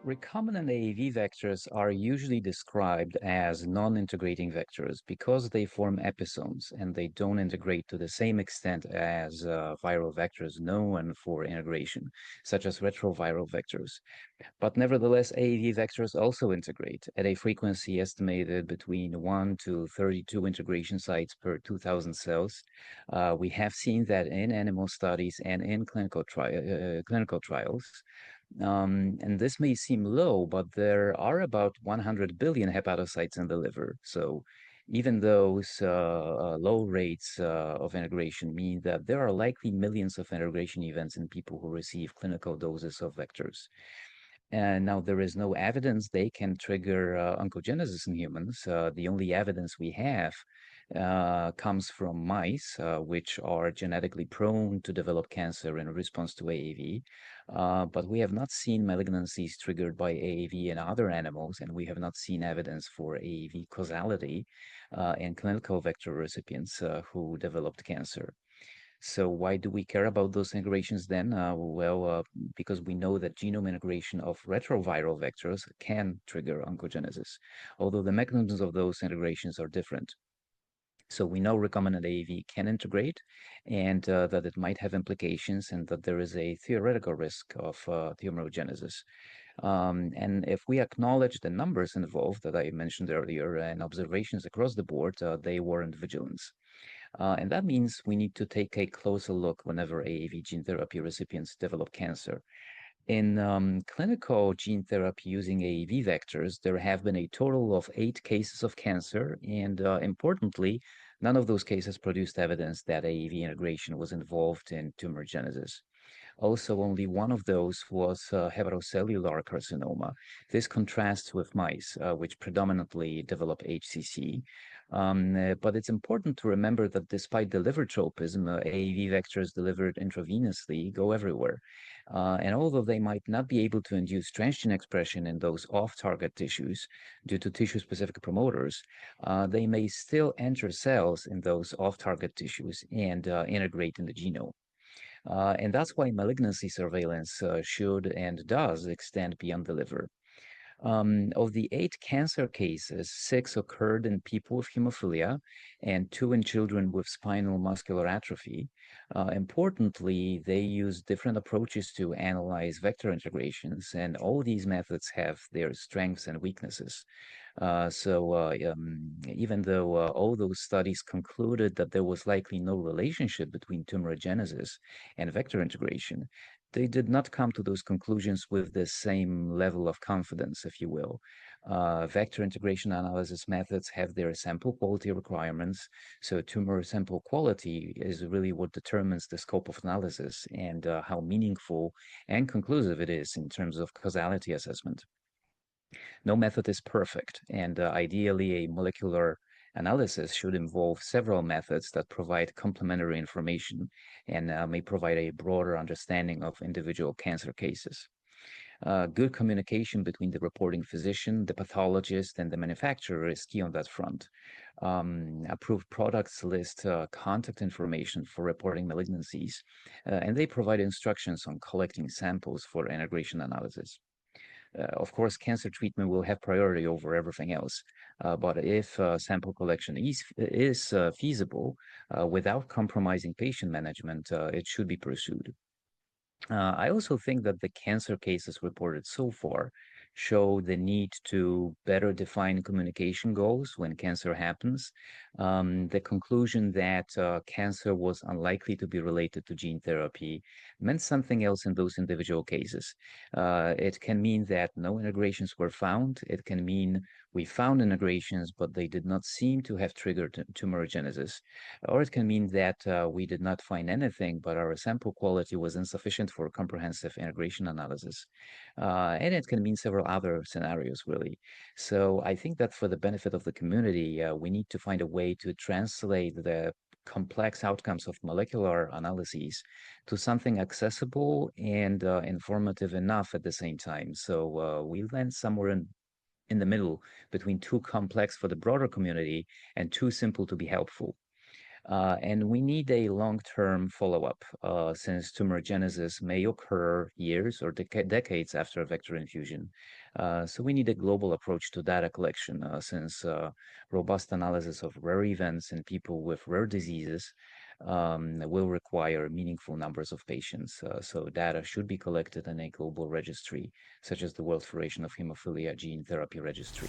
Recombinant AAV vectors are usually described as non-integrating vectors because they form episomes and they don't integrate to the same extent as viral vectors known for integration, such as retroviral vectors. But nevertheless, AAV vectors also integrate at a frequency estimated between 1 to 32 integration sites per 2,000 cells. We have seen that in animal studies and in clinical trials. And this may seem low, but there are about 100 billion hepatocytes in the liver. So even those low rates of integration mean that there are likely millions of integration events in people who receive clinical doses of vectors. And now there is no evidence they can trigger oncogenesis in humans. The only evidence we have comes from mice, which are genetically prone to develop cancer in response to AAV. But we have not seen malignancies triggered by AAV in other animals, and we have not seen evidence for AAV causality in clinical vector recipients who developed cancer. So why do we care about those integrations then? Because we know that genome integration of retroviral vectors can trigger oncogenesis, although the mechanisms of those integrations are different. So we know recombinant AAV can integrate and that it might have implications and that there is a theoretical risk of tumorigenesis. And if we acknowledge the numbers involved that I mentioned earlier and observations across the board, they warrant vigilance. And that means we need to take a closer look whenever AAV gene therapy recipients develop cancer. In clinical gene therapy using AAV vectors, there have been a total of 8 cases of cancer, and importantly, none of those cases produced evidence that AAV integration was involved in tumorigenesis. Also, only one of those was hepatocellular carcinoma. This contrasts with mice, which predominantly develop HCC. But it's important to remember that despite the liver tropism, AAV vectors delivered intravenously go everywhere. And although they might not be able to induce transgene expression in those off-target tissues due to tissue-specific promoters, they may still enter cells in those off-target tissues and integrate in the genome. And that's why malignancy surveillance should and does extend beyond the liver. Of the 8 cancer cases, 6 occurred in people with hemophilia and 2 in children with spinal muscular atrophy. Importantly, they use different approaches to analyze vector integrations, and all these methods have their strengths and weaknesses. Even though all those studies concluded that there was likely no relationship between tumorigenesis and vector integration, they did not come to those conclusions with the same level of confidence, if you will. Vector integration analysis methods have their sample quality requirements, so tumor sample quality is really what determines the scope of analysis and how meaningful and conclusive it is in terms of causality assessment. No method is perfect, and ideally a molecular analysis should involve several methods that provide complementary information and may provide a broader understanding of individual cancer cases. Good communication between the reporting physician, the pathologist, and the manufacturer is key on that front. Approved products list contact information for reporting malignancies, and they provide instructions on collecting samples for integration analysis. Of course, cancer treatment will have priority over everything else. But if sample collection is feasible without compromising patient management, it should be pursued. I also think that the cancer cases reported so far show the need to better define communication goals when cancer happens. The conclusion that cancer was unlikely to be related to gene therapy meant something else in those individual cases. It can mean that no integrations were found. It can mean we found integrations, but they did not seem to have triggered tumorigenesis. Or it can mean that we did not find anything, but our sample quality was insufficient for comprehensive integration analysis. And it can mean several other scenarios, really. So I think that for the benefit of the community, we need to find a way to translate the complex outcomes of molecular analyses to something accessible and informative enough at the same time. So we land somewhere in the middle between too complex for the broader community and too simple to be helpful. And we need a long-term follow-up since tumorigenesis may occur years or decades after a vector infusion. So we need a global approach to data collection since robust analysis of rare events in people with rare diseases will require meaningful numbers of patients. So data should be collected in a global registry, such as the World Federation of Hemophilia Gene Therapy Registry.